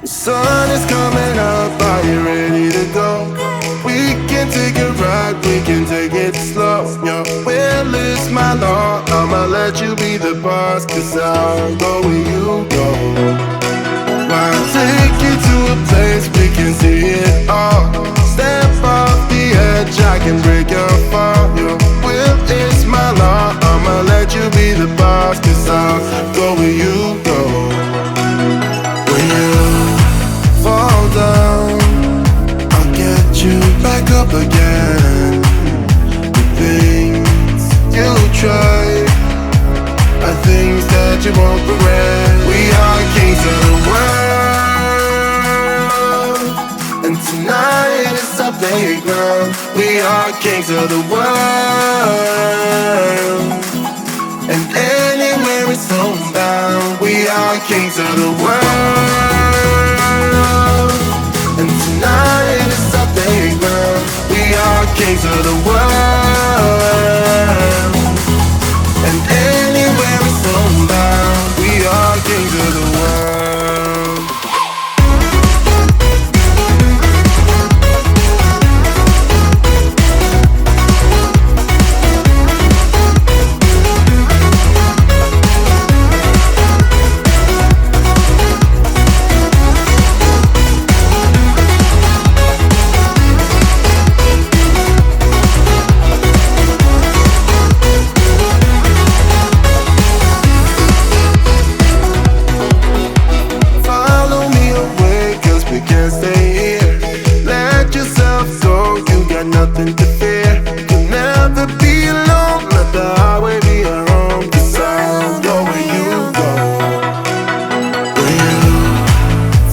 The sun is coming up, are you ready to go? We can take a ride, we can take it slow. Your will is my law, I'ma let you be the boss, 'cause I'll go where you go. I'll take you to a place we can see it all. Step off the edge, I can break your fall. Your will is my law, I'ma let you be the boss, 'cause I'll go where you go. When you fall down, I'll get you back up again. The things you try are things that you won't regret. We are kings of the world, and tonight is our playground. We are kings of the world, and anywhere it's homebound. We are kings of the world, and tonight is our playground. We are kings of the world, and anywhere it's homebound. We are kings of the world. Nothing to fear, you'll never be alone. Let the highway be your home, 'cause I'll go where you go. When you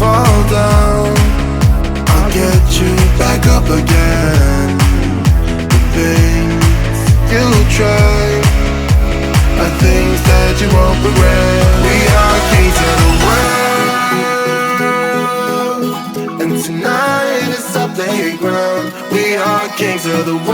fall down, I'll get you back up again. The things you try are things that you won't regret. We are kings of the world, and tonight is our playground. We are kings of the world,